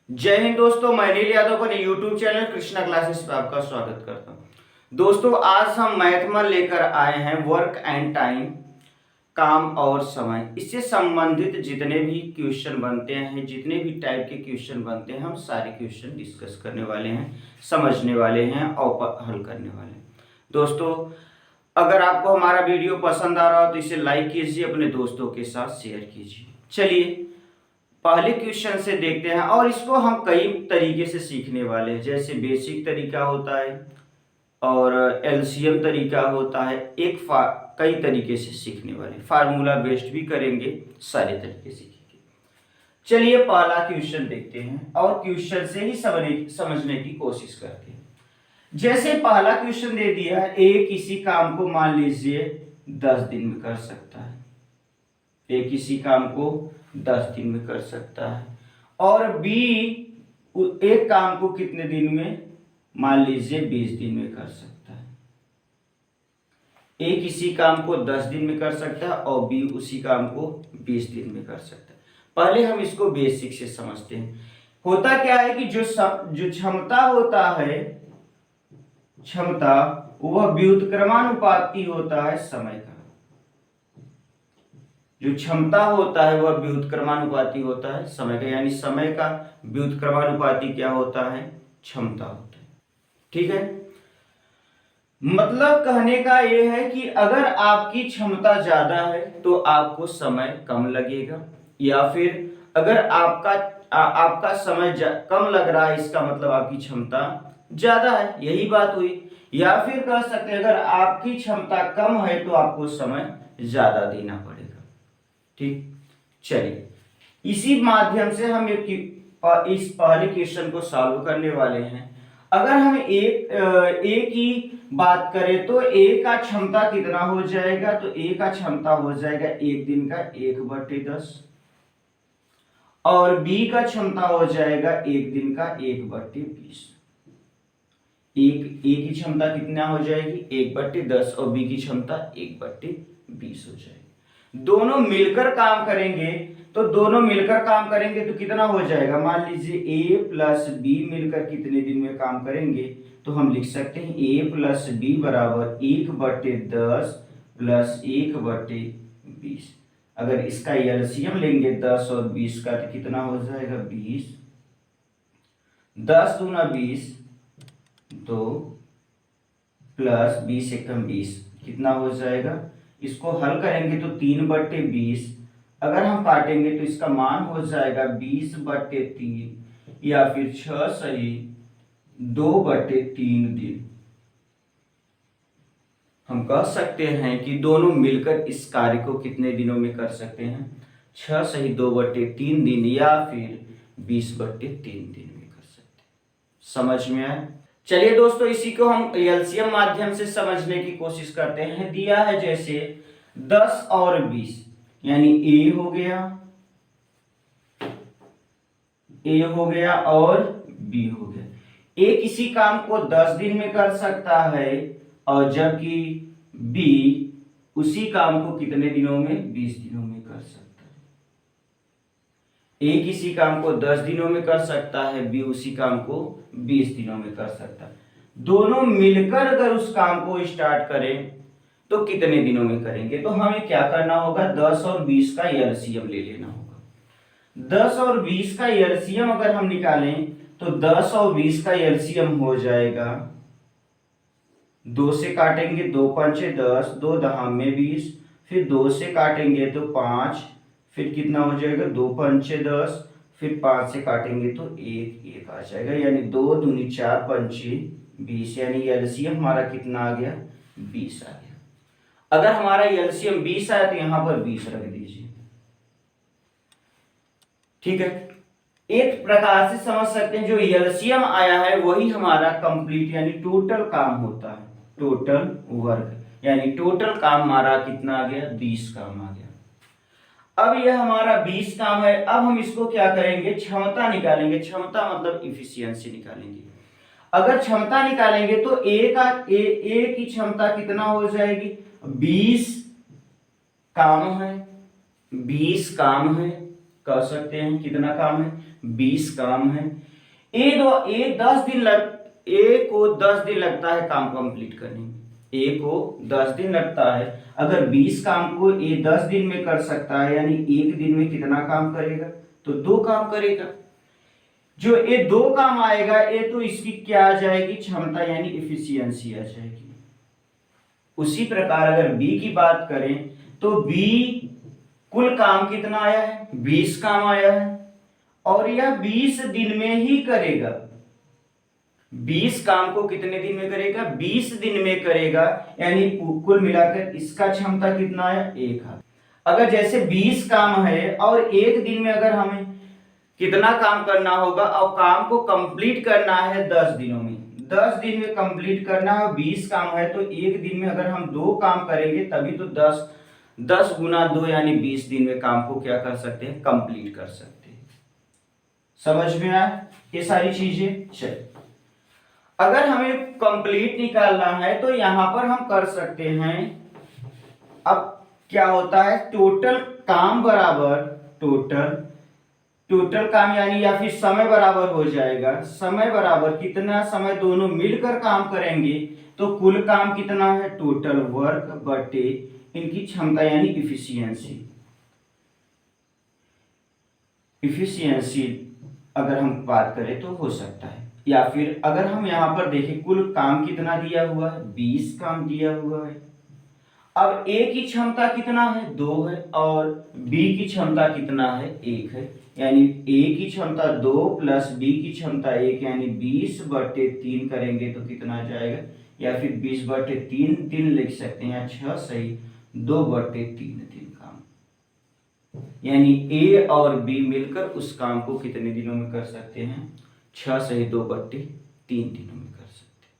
जय हिंद दोस्तों, मैं अनिल यादव अपने यूट्यूब चैनल कृष्णा क्लासेस पे आपका स्वागत करता हूं। दोस्तों, आज हम मैथ में लेकर आए हैं वर्क एंड टाइम, काम और समय। इससे संबंधित जितने भी क्वेश्चन बनते हैं, जितने भी टाइप के क्वेश्चन बनते हैं, हम सारे क्वेश्चन डिस्कस करने वाले हैं, समझने वाले हैं और हल करने वाले हैं। दोस्तों, अगर आपको हमारा वीडियो पसंद आ रहा हो तो इसे लाइक कीजिए, अपने दोस्तों के साथ शेयर कीजिए। चलिए पहले क्वेश्चन से देखते हैं, और इसको हम कई तरीके से सीखने वाले हैं। जैसे बेसिक तरीका होता है और एलसीएम तरीका होता है, कई तरीके से सीखने वाले, फार्मूला बेस्ड भी करेंगे, सारे तरीके सीखेंगे। चलिए पहला क्वेश्चन देखते हैं और क्वेश्चन से ही समझने की कोशिश करते हैं। जैसे पहला क्वेश्चन दे दिया है, ए किसी काम को मान लीजिए 10 दिन में कर सकता है। ए किसी काम को 10 दिन में कर सकता है और बी एक काम को कितने दिन में, मान लीजिए 20 दिन में कर सकता है। ए किसी काम को 10 दिन में कर सकता है और बी उसी काम को 20 दिन में कर सकता है। पहले हम इसको बेसिक से समझते हैं। होता क्या है कि जो क्षमता होता है, क्षमता वह व्युत्क्रमानुपाती होता है समय का। जो क्षमता होता है वह व्युत्क्रमानुपाती होता है समय का, यानी समय का व्युत्क्रमानुपाती क्या होता है, क्षमता होता है। ठीक है, मतलब कहने का यह है कि अगर आपकी क्षमता ज्यादा है तो आपको समय कम लगेगा, या फिर अगर आपका समय कम लग रहा है, इसका मतलब आपकी क्षमता ज्यादा है, यही बात हुई। या फिर कह सकते हैं अगर आपकी क्षमता कम है तो आपको समय ज्यादा देना पड़ेगा। ठीक, चलिए इसी माध्यम से हम इस पहले क्वेश्चन को सॉल्व करने वाले हैं। अगर हम ए की बात करें तो ए का क्षमता कितना हो जाएगा, तो ए का क्षमता हो जाएगा एक दिन का 1/10 और बी का क्षमता हो जाएगा एक दिन का 1/20। ए की क्षमता कितना हो जाएगी 1/10 और बी की क्षमता 1/20 हो जाएगी। दोनों मिलकर काम करेंगे तो कितना हो जाएगा, मान लीजिए ए प्लस बी मिलकर कितने दिन में काम करेंगे, तो हम लिख सकते हैं ए प्लस बी बराबर 1/10 प्लस 1/20। अगर इसका एलसीएम लेंगे 10 और 20 का तो कितना हो जाएगा 20। 10 दूना 20 2 प्लस 20 एकम 20 कितना हो जाएगा। इसको हल करेंगे तो 3/20, अगर हम काटेंगे तो इसका मान हो जाएगा 20/3 या फिर 6 सही 2/3 दिन। हम कह सकते हैं कि दोनों मिलकर इस कार्य को कितने दिनों में कर सकते हैं, 6 सही 2/3 दिन या फिर 20/3 दिन में कर सकते हैं। समझ में आया। चलिए दोस्तों, इसी को हम एलसीएम माध्यम से समझने की कोशिश करते हैं। दिया है जैसे 10 और 20, यानी ए हो गया और बी हो गया। ए किसी काम को 10 दिन में कर सकता है और जबकि बी उसी काम को कितने दिनों में, 20 दिनों में कर सकता है। ए किसी काम को 10 दिनों में कर सकता है, बी उसी काम को 20 दिनों में कर सकता है। दोनों मिलकर अगर उस काम को स्टार्ट करें तो कितने दिनों में करेंगे, तो हमें क्या करना होगा, 10 और 20 का एलसीएम ले लेना होगा। 10 और 20 का एलसीएम अगर हम निकालें तो 10 और 20 का एलसीएम हो जाएगा, 2 से काटेंगे 2 पंचे 10, 2 दहा में 20, फिर 2 से काटेंगे तो 5, फिर कितना हो जाएगा 2 पंचे 10, फिर 5 से काटेंगे तो 1 आ जाएगा, यानी 2 दूनी 4 पंचे 20, यानी एलसीएम हमारा कितना आ गया 20 आ गया। अगर हमारा एलसीएम 20 आया तो यहां पर 20 रख दीजिए। ठीक है, एक प्रकार से समझ सकते हैं जो एलसीएम आया है वही हमारा कंप्लीट यानी टोटल काम होता है, टोटल वर्क, यानी टोटल काम हमारा कितना आ गया 20 काम आ गया। अब यह हमारा 20 काम है। अब हम इसको क्या करेंगे, क्षमता निकालेंगे। क्षमता मतलब इफिशियंसी निकालेंगे। अगर क्षमता निकालेंगे तो ए की क्षमता कितना हो जाएगी, 20 काम है, 20 काम है, कह सकते हैं कितना काम है 20 काम है। ए को 10 दिन लगता है काम कंप्लीट करने में। ए को 10 दिन लगता है। अगर 20 काम को ए 10 दिन में कर सकता है, यानी एक दिन में कितना काम करेगा? तो 2 काम करेगा। जो ये 2 काम आएगा, ये तो इसकी क्या आ जाएगी? क्षमता यानी इफिशियंसी आ जाएगी। उसी प्रकार अगर बी की बात करें तो बी कुल काम कितना आया है? 20 काम आया है और यह 20 दिन में ही करेगा। 20 काम को कितने दिन में करेगा? 20 दिन में करेगा, यानी कुल मिलाकर इसका क्षमता कितना आया? 1 है। अगर जैसे 20 काम है और एक दिन में अगर हमें कितना काम करना होगा और काम को कंप्लीट करना है 10 दिनों में, 10 दिन में कंप्लीट करना है, 20 काम है तो एक दिन में अगर हम 2 काम करेंगे तभी तो 10 गुना 2 यानी 20 दिन में काम को क्या कर सकते हैं? कंप्लीट कर सकते हैं। समझ में आया ये सारी चीजें? चलिए, अगर हमें कंप्लीट निकालना है तो यहां पर हम कर सकते हैं। अब क्या होता है? टोटल काम बराबर टोटल काम यानी या फिर समय बराबर हो जाएगा। समय बराबर कितना समय दोनों मिलकर काम करेंगे तो कुल काम कितना है? टोटल वर्क बटे इनकी क्षमता यानी इफिशियंसी अगर हम बात करें तो हो सकता है। या फिर अगर हम यहां पर देखें कुल काम कितना दिया हुआ है? 20 काम दिया हुआ है। अब ए की क्षमता कितना है? 2 है और बी की क्षमता कितना है? 1 है। यानी ए की क्षमता 2 प्लस बी की क्षमता 1 यानी 20/3 करेंगे तो कितना आ जाएगा? या फिर 20/3 लिख सकते हैं, 6 सही 2/3 दिन काम। यानी ए और बी मिलकर उस काम को कितने दिनों में कर सकते हैं? 6 सही 2/3 दिनों में कर सकते हैं।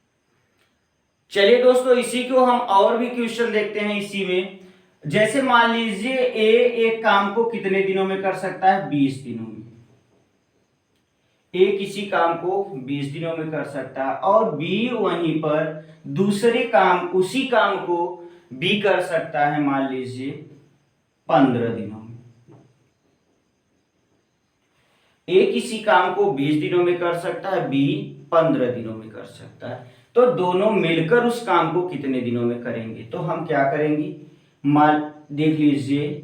चलिए दोस्तों, इसी को हम और भी क्वेश्चन देखते हैं इसी में। जैसे मान लीजिए ए एक काम को कितने दिनों में कर सकता है? 20 दिनों में। ए किसी काम को 20 दिनों में कर सकता है और बी वहीं पर दूसरे काम, उसी काम को बी कर सकता है मान लीजिए 15 दिनों में। ए किसी काम को 20 दिनों में कर सकता है, बी 15 दिनों में कर सकता है। तो दोनों मिलकर उस काम को कितने दिनों में करेंगे? तो हम क्या करेंगे? मान देख लीजिए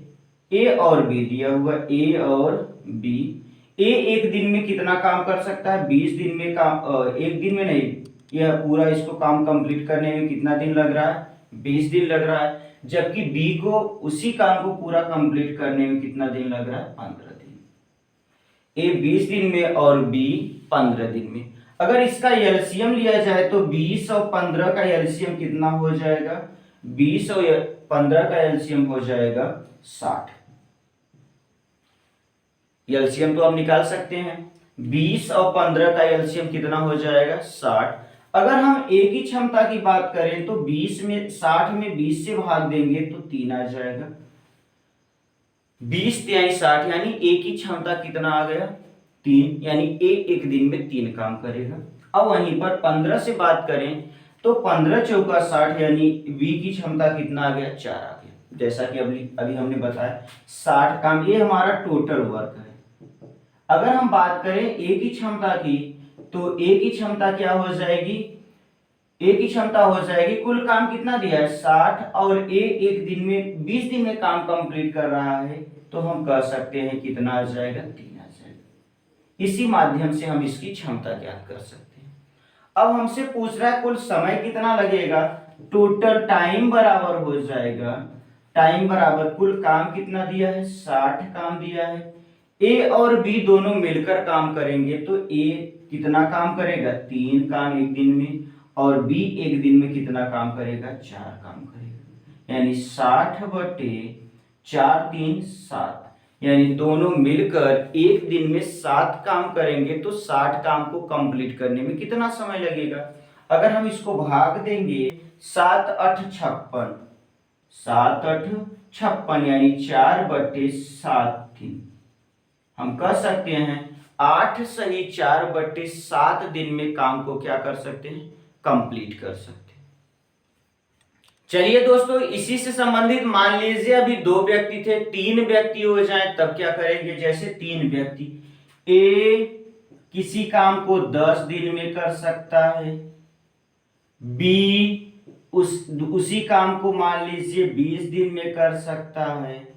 ए और बी दिया हुआ, ए और बी। ए एक दिन में कितना काम कर सकता है? 20 दिन में काम, एक दिन में नहीं, यह पूरा इसको काम कंप्लीट करने में कितना दिन लग रहा है? 20 दिन लग रहा है। जबकि बी को उसी काम को पूरा कंप्लीट करने में कितना दिन लग रहा है? 15 दिन। ए 20 दिन में और बी 15 दिन में। अगर इसका एलसीएम लिया जाए तो 20 और 15 का एलसीएम कितना हो जाएगा? 20 और 15 का एलसीएम हो जाएगा 60। एलसीएम तो आप निकाल सकते हैं। 20 और 15 का एलसीएम कितना हो जाएगा? 60। अगर हम ए की क्षमता की बात करें तो 20 में 60 में 20 से भाग देंगे तो 3 आ जाएगा। 20 तिहाई 60 यानी ए की क्षमता कितना आ गया? 3। यानी ए एक दिन में 3 काम करेगा। अब वहीं पर 15 से बात करें तो 15 चौका 60 यानी बी की क्षमता कितना आ गया? 4 आ गया। जैसा कि अभी हमने बताया 60 काम, ये हमारा टोटल वर्क है। अगर हम बात करें ए की क्षमता की तो ए की क्षमता क्या हो जाएगी? ए की क्षमता हो जाएगी, कुल काम कितना दिया है? 60 और ए एक दिन में 20 दिन में काम कंप्लीट कर रहा है तो हम कह सकते हैं कितना आ जाएगा? 3 आ जाएगा। इसी माध्यम से हम इसकी क्षमता ज्ञात कर सकते हैं। अब हमसे पूछ रहा है कुल समय कितना लगेगा? टोटल टाइम बराबर हो जाएगा, टाइम बराबर कुल काम कितना दिया है? 60 काम दिया है। ए और बी दोनों मिलकर काम करेंगे तो ए कितना काम करेगा? 3 काम एक दिन में और बी एक दिन में कितना काम करेगा? 4 काम करेगा। यानी 60/4 3 7, यानी दोनों मिलकर एक दिन में 7 काम करेंगे तो 60 काम को कंप्लीट करने में कितना समय लगेगा? अगर हम इसको भाग देंगे 7 8 56, 7 8 56 यानी 4/7 दिन, हम कह सकते हैं 8 सही 4/7 दिन में काम को क्या कर सकते हैं? कंप्लीट कर सकते हैं। चलिए दोस्तों, इसी से संबंधित मान लीजिए अभी 2 व्यक्ति थे, 3 व्यक्ति हो जाएं तब क्या करेंगे? जैसे 3 व्यक्ति, ए किसी काम को 10 दिन में कर सकता है, बी उसी काम को मान लीजिए 20 दिन में कर सकता है,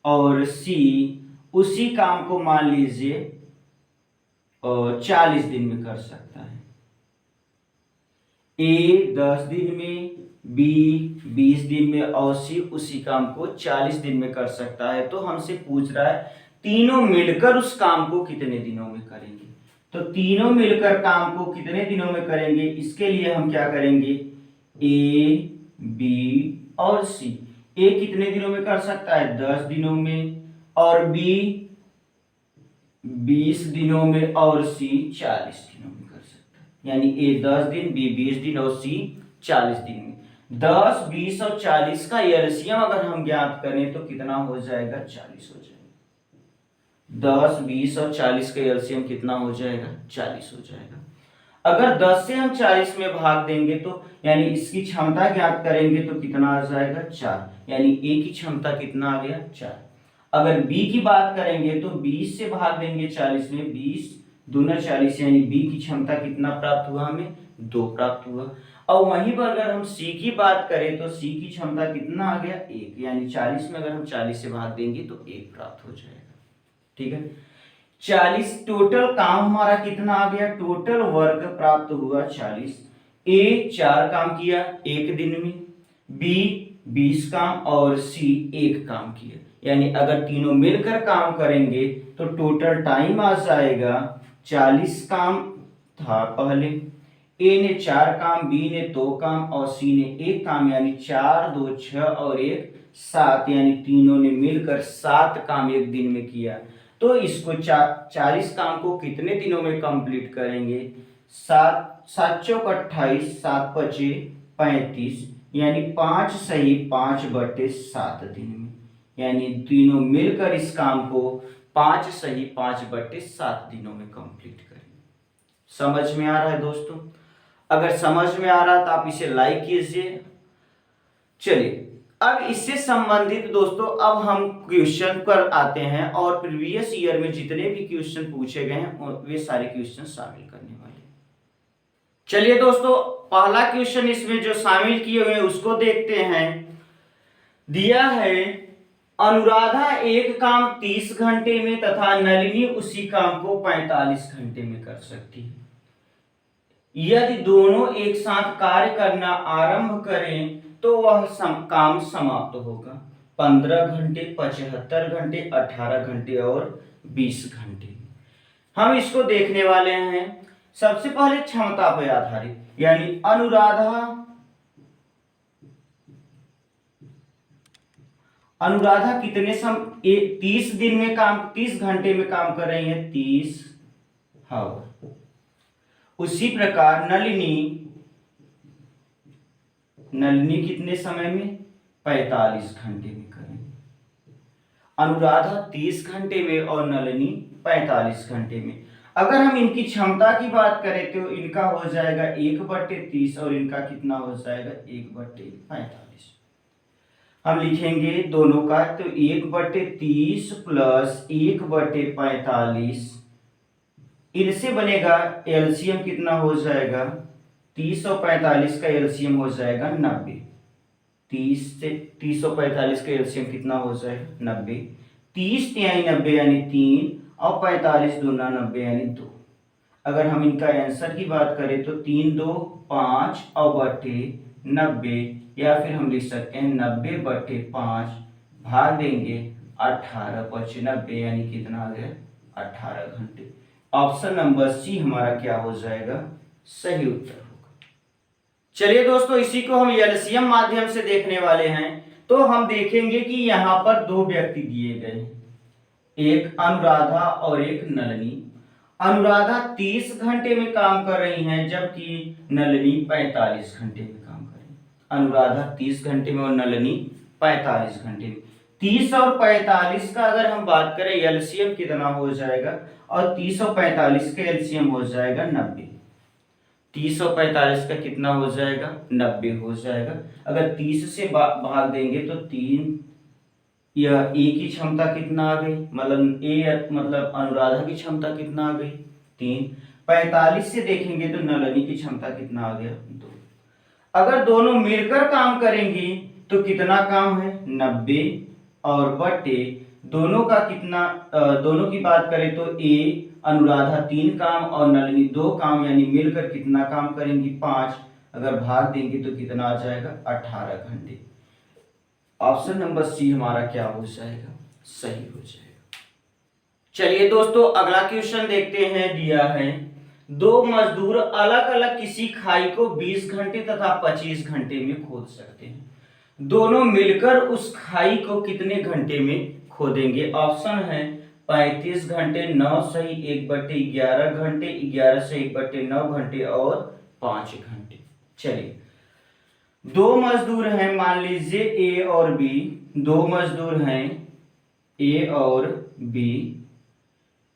और सी उसी काम को मान लीजिए 40 दिन में कर सकता है। ए 10 दिन में, बी 20 दिन में और सी उसी काम को 40 दिन में कर सकता है। तो हमसे पूछ रहा है तीनों मिलकर उस काम को कितने दिनों में करेंगे। तो तीनों मिलकर काम को कितने दिनों में करेंगे, इसके लिए हम क्या करेंगे, ए बी और सी। ए कितने दिनों में कर सकता है, 10 दिनों में, और बी 20 दिनों में, और सी 40 दिनों में कर सकता है। यानी ए 10 दिन, बी 20 दिन और सी 40 दिन में। 10, 20 और 40 का एलसीएम अगर हम ज्ञात करें तो कितना हो जाएगा, 40 हो जाएगा। 10, 20 और 40 का एलसीएम कितना हो जाएगा, 40 हो जाएगा। अगर 10 से हम 40 में भाग देंगे तो यानी इसकी क्षमता ज्ञात करेंगे तो कितना आ जाएगा, 4। यानी ए की क्षमता कितना आ गया, 4। अगर बी की बात करेंगे तो 20 से भाग देंगे 40 में, 20 दूना 40, यानी बी की क्षमता कितना प्राप्त हुआ, हमें 2 प्राप्त हुआ। और वहीं पर अगर हम सी की बात करें तो सी की क्षमता कितना आ गया, 1। यानी 40 में अगर हम 40 से भाग देंगे तो 1 प्राप्त हो जाएगा। ठीक है, 40 टोटल काम हमारा कितना आ गया, टोटल वर्क प्राप्त हुआ 40। ए 4 काम किया 1 दिन में, बी 20 काम और सी 1 काम किया। यानी अगर तीनों मिलकर काम करेंगे तो टोटल टाइम आ जाएगा 40 काम था पहले, ए ने 4 काम, बी ने 2 काम और सी ने 1 काम। यानी 4, 2, 6 और 1 7, यानी तीनों ने मिलकर 7 काम 1 दिन में किया। तो इसको 40 काम को कितने दिनों में कंप्लीट करेंगे, 7 7 चौक 28, 7 पचे 35, यानी 5 सही 5/7 दिन में। यानी तीनों मिलकर इस काम को 5 सही 5/7 दिनों में कंप्लीट करेंगे। समझ में आ रहा है दोस्तों? अगर समझ में आ रहा तो आप इसे लाइक कीजिए। चलिए अब इससे संबंधित दोस्तों अब हम क्वेश्चन पर आते हैं और प्रीवियस ईयर में जितने भी क्वेश्चन पूछे गए हैं वे सारे क्वेश्चन शामिल करने वाले हैं। चलिए दोस्तों पहला क्वेश्चन इसमें जो शामिल किए हुए हैं उसको देखते हैं। दिया है अनुराधा एक काम 30 घंटे में तथा नलिनी उसी काम को 45 घंटे में कर सकती है। यदि दोनों एक साथ कार्य करना आरंभ करें तो वह काम समाप्त होगा 15 घंटे, 75 घंटे, 18 घंटे और 20 घंटे। हम इसको देखने वाले हैं सबसे पहले क्षमता पर आधारित, यानी अनुराधा कितने 30 दिन में काम 30 घंटे में काम कर रही है, 30 हावर। उसी प्रकार नलिनी कितने समय में, 45 घंटे में करेंगे। अनुराधा 30 घंटे में और नलिनी 45 घंटे में। अगर हम इनकी क्षमता की बात करें तो इनका हो जाएगा 1/30 और इनका कितना हो जाएगा 1/45। हम लिखेंगे दोनों का तो 1/30 प्लस 1/45, इनसे बनेगा एलसीएम कितना हो जाएगा 30 और 45 का एलसीएम हो जाएगा 90। 30 और 45 का एलसीएम कितना हो जाएगा 90। 30 यानी 90 यानी 3 और 45 दूना 90 यानी 2। अगर हम इनका आंसर की बात करें तो 3 2 5 और बटे 90, या फिर हम लिख सकते हैं 90/5 भाग देंगे 18 बचे 90, यानी कितना आ गया 18 घंटे। ऑप्शन नंबर सी हमारा क्या हो जाएगा, सही उत्तर होगा। चलिए दोस्तों इसी को हम एलसीएम माध्यम से देखने वाले हैं। तो हम देखेंगे कि यहाँ पर 2 व्यक्ति दिए गए हैं, एक अनुराधा और एक नलिनी। अनुराधा 30 घंटे में काम कर रही हैं जबकि नलिनी 45 घंटे में काम कर रही है। अनुराधा 30 घंटे में और नलिनी 45 घंटे में। 30 और 45 का अगर हम बात करें एलसीएम कितना हो जाएगा, और 30 और 45 का एलसीएम हो जाएगा 90। 30 और 45 का कितना हो जाएगा 90 हो जाएगा। अगर 30 से भाग देंगे तो 3 यह ए की क्षमता कितना आ गई, मतलब ए मतलब अनुराधा की क्षमता कितना आ गई 3। 45 से देखेंगे तो नलिनी की क्षमता कितना आ गया 2। अगर दोनों मिलकर काम करेंगी तो कितना काम है 90, और बटे दोनों का कितना, दोनों की बात करें तो ए अनुराधा 3 काम और नलिनी 2 काम, यानी मिलकर कितना काम करेंगी 5। अगर भाग देंगे तो कितना आ जाएगा 18 घंटे। ऑप्शन नंबर सी हमारा क्या हो जाएगा, सही हो जाएगा। चलिए दोस्तों अगला क्वेश्चन देखते हैं। दिया है दो मजदूर अलग अलग किसी खाई को 20 घंटे तथा 25 घंटे में खोद सकते हैं, दोनों मिलकर उस खाई को कितने घंटे में खोदेंगे। ऑप्शन है 35 घंटे, 9 सही 1/11 घंटे, 11 से 1/9 घंटे और 5 घंटे। चलिए दो मजदूर हैं, मान लीजिए ए और बी, दो मजदूर हैं ए और बी,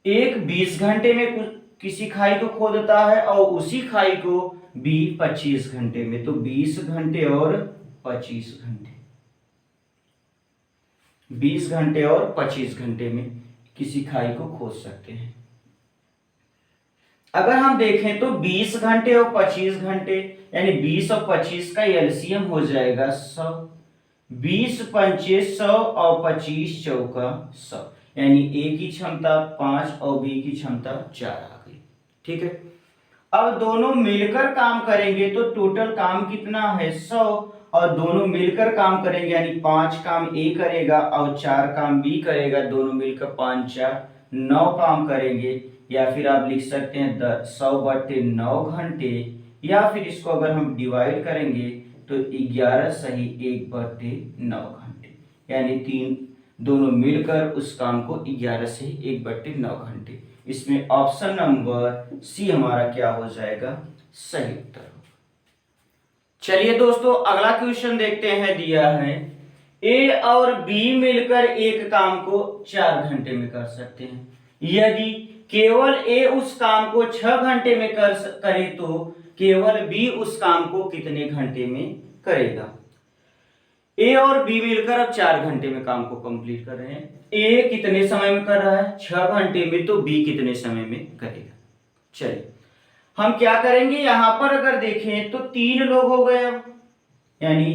एक 20 घंटे में किसी खाई को खोदता है और उसी खाई को बी 25 घंटे में, तो 20 घंटे और 25 घंटे, 20 घंटे और 25 घंटे में किसी खाई को खोद सकते हैं। अगर हम देखें तो 20 घंटे और 25 घंटे यानी 20 और 25 का एलसीएम हो जाएगा 100, 20 पंचे 100 और 25 चौका 100, यानी ए की क्षमता 5 और बी की क्षमता 4 आ गई। ठीक है, अब दोनों मिलकर काम करेंगे तो टोटल काम कितना है 100, और दोनों मिलकर काम करेंगे यानी 5 काम ए करेगा और 4 काम बी करेगा, दोनों मिलकर 5 4 9 काम करेंगे, या फिर आप लिख सकते हैं 100/9 घंटे, या फिर इसको अगर हम डिवाइड करेंगे तो 11 सही 1/9 घंटे, यानी दोनों मिलकर उस काम को 11 से 1/9 घंटे। इसमें ऑप्शन नंबर सी हमारा क्या हो जाएगा, सही उत्तर होगा। चलिए दोस्तों अगला क्वेश्चन देखते हैं। दिया है ए और बी मिलकर एक काम को 4 घंटे में कर सकते हैं, यदि केवल ए उस काम को 6 घंटे में करे तो केवल बी उस काम को कितने घंटे में करेगा। ए और बी मिलकर अब 4 घंटे में काम को कंप्लीट कर रहे हैं। ए कितने समय में कर रहा है 6 घंटे में, तो बी कितने समय में करेगा। चलिए हम क्या करेंगे, यहां पर अगर देखें तो 3 लोग हो गए, यानी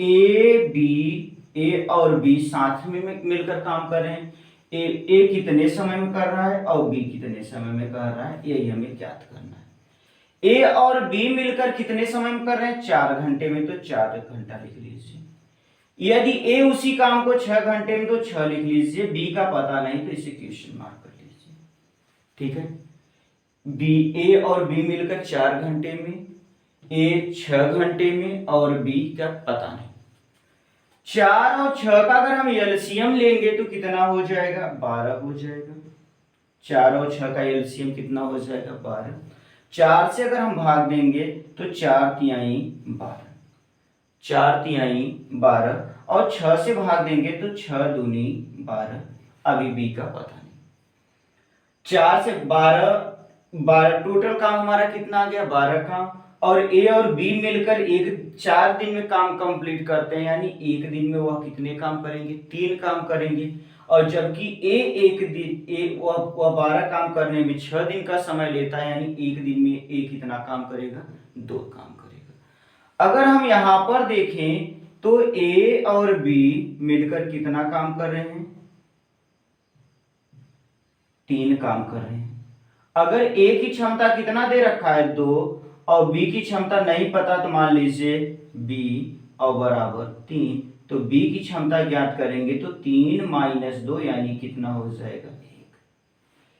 ए और बी साथ में मिलकर काम कर रहे हैं। ए कितने समय में कर रहा है और बी कितने समय में कर रहा है, यही हमें ज्ञात करना है। ए और बी मिलकर कितने समय में कर रहे हैं 4 घंटे में, तो 4 घंटा लिख लीजिए। यदि ए उसी काम को 6 घंटे में, तो 6 लिख लीजिए। बी का पता नहीं तो इसे क्वेश्चन मार्क कर लीजिए। ठीक है, बी ए और बी मिलकर 4 घंटे में, ए 6 घंटे में और बी का पता नहीं। 4 और 6 का अगर हम एलसीएम लेंगे तो कितना हो जाएगा 12 हो जाएगा। 4 और 6 का एलसीएम कितना हो जाएगा 12। 4 से अगर हम भाग देंगे तो 4 तिहाई 12, 4 तिहाई 12, और 6 से भाग देंगे तो 6 दूनी 12। अभी बी का पता नहीं। 4 से 12 टोटल काम हमारा कितना आ गया 12 काम, और ए और बी मिलकर 4 दिन में काम कंप्लीट करते हैं, यानी एक दिन में वह कितने काम करेंगे 3 काम करेंगे, और जबकि वह 12 काम करने में 6 दिन का समय लेता है, यानी एक दिन में ए कितना काम करेगा 2 काम करेगा। अगर हम यहाँ पर देखें तो ए और बी मिलकर कितना काम कर रहे हैं 3 काम कर रहे हैं। अगर ए की क्षमता कितना दे रखा है 2 और बी की क्षमता नहीं पता, तो मान लीजिए बी और बराबर 3, तो बी की क्षमता ज्ञात करेंगे तो 3 - 2 यानी कितना हो जाएगा 1।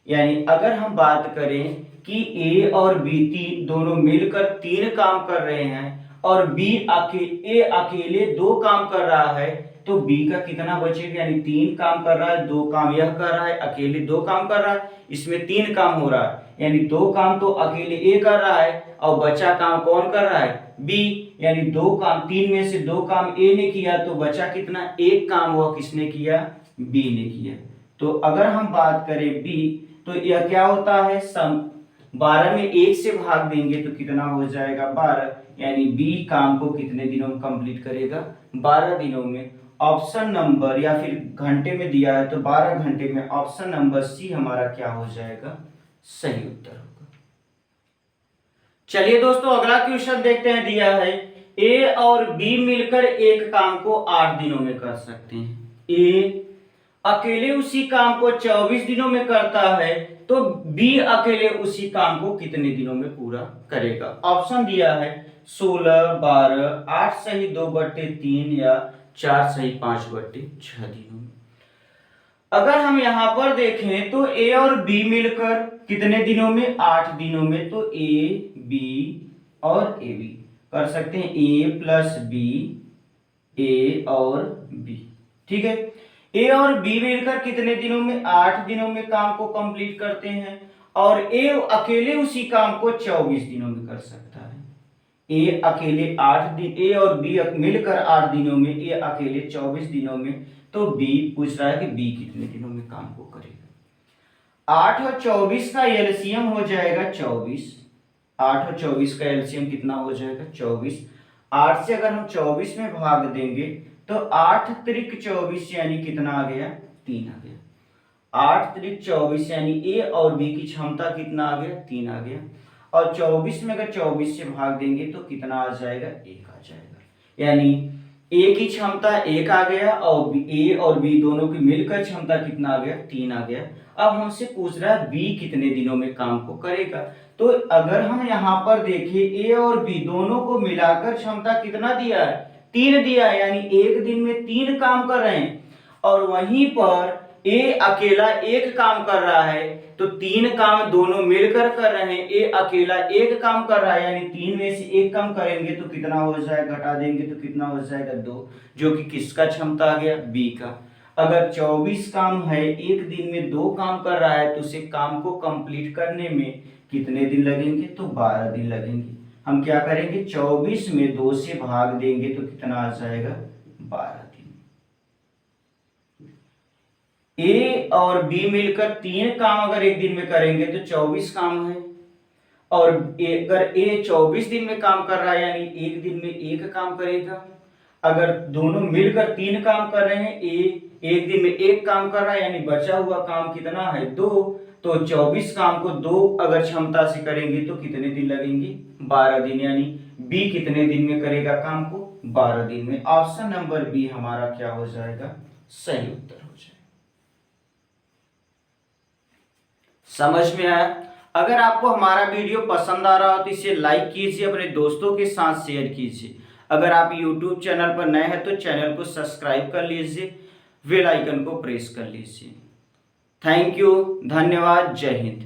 यानी अगर हम बात करें कि ए और बी दोनों मिलकर 3 काम कर रहे हैं और ए अकेले 2 काम कर रहा है, तो बी का कितना बचेगा, यानी 3 काम कर रहा है 2 काम यह कर रहा है, अकेले 2 काम कर रहा है, इसमें 3 काम हो रहा है, यानी 2 काम तो अकेले ए कर रहा है और बचा काम कौन कर रहा है बी, यानी 2 काम 3 में से 2 काम ए ने किया, तो बचा कितना 1 काम वह किसने किया बी ने किया। तो अगर हम बात करें बी, तो यह क्या होता है 12 में 1 से भाग देंगे तो कितना हो जाएगा 12, यानी बी काम को कितने दिनों में कंप्लीट करेगा 12 दिनों में, ऑप्शन नंबर या फिर घंटे में दिया है तो 12 घंटे में ऑप्शन नंबर सी हमारा क्या हो जाएगा, सही उत्तर होगा। चलिए दोस्तों अगला क्वेश्चन देखते हैं। दिया है ए और बी मिलकर एक काम को 8 दिनों में कर सकते हैं। ए अकेले उसी काम को 24 दिनों में करता है तो बी अकेले उसी काम को कितने दिनों में पूरा करेगा। ऑप्शन दिया है 16, 12, 8 सही 2/3 या 4 सही 5/6 दिनों में। अगर हम यहां पर देखें तो ए और बी मिलकर कितने दिनों में, 8 दिनों में। तो ए बी और ए बी कर सकते हैं, ए प्लस बी, ए और बी, ठीक है। ए और बी मिलकर कितने दिनों में, 8 दिनों में काम को कंप्लीट करते हैं और ए अकेले उसी काम को 24 दिनों में कर सकता है। ए अकेले 8 दिन, ए और बी मिलकर 8 दिनों में, ए अकेले 24 दिनों में। तो बी पूछ रहा है कि बी कितने दिनों में काम को करेगा। 8 और 24 का एलसीएम हो जाएगा 24। 8 और 24 का एलसीएम कितना हो जाएगा, 24। 8 से अगर हम 24 में भाग देंगे तो 8 त्रिक 24 यानी कितना आ गया, 3 आ गया। 8 त्रिक 24 यानी ए और बी की क्षमता कितना आ गया, 3 आ गया। और 24 में अगर 24 से भाग देंगे तो कितना आ जाएगा, 1 आ जाएगा। यानी ए की क्षमता 1 आ गया और ए और बी दोनों की मिलकर क्षमता कितना आ गया, 3 आ गया। अब हमसे पूछ रहा है बी कितने दिनों में काम को करेगा। तो अगर हम यहाँ पर देखें ए और बी दोनों को मिलाकर क्षमता कितना दिया है, 3 दिया है, यानी एक दिन में 3 काम कर रहे हैं। और वहीं पर ए अकेला 1 काम कर रहा है तो 3 काम दोनों मिलकर कर रहे हैं। ए अकेला 1 काम कर रहा है यानी 3 में से 1 काम करेंगे तो कितना हो जाएगा, घटा देंगे तो कितना हो जाएगा, 2, जो कि किसका क्षमता आ गया, बी का। अगर 24 काम है, एक दिन में 2 काम कर रहा है तो उसे काम को कंप्लीट करने में कितने दिन लगेंगे, तो 12 दिन लगेंगे। हम क्या करेंगे, 24 में 2 से भाग देंगे तो कितना आ जाएगा, 12 दिन। ए और बी मिलकर 3 काम अगर एक दिन में करेंगे तो 24 काम है। और अगर ए 24 दिन में काम कर रहा है यानी एक दिन में 1 काम करेगा। अगर दोनों मिलकर 3 काम कर रहे हैं, ए एक दिन में 1 काम कर रहा है यानी बचा हुआ काम कितना है, 2। तो 24 काम को 2 अगर क्षमता से करेंगे तो कितने दिन लगेंगे, 12 दिन। यानी बी कितने दिन में करेगा काम को, 12 दिन में। ऑप्शन नंबर बी हमारा क्या हो जाएगा, सही उत्तर हो जाएगा। समझ में आया। अगर आपको हमारा वीडियो पसंद आ रहा हो तो इसे लाइक कीजिए, अपने दोस्तों के साथ शेयर कीजिए। अगर आप YouTube चैनल पर नए हैं तो चैनल को सब्सक्राइब कर लीजिए, बेल आइकन को प्रेस कर लीजिए। थैंक यू, धन्यवाद, जय हिंद।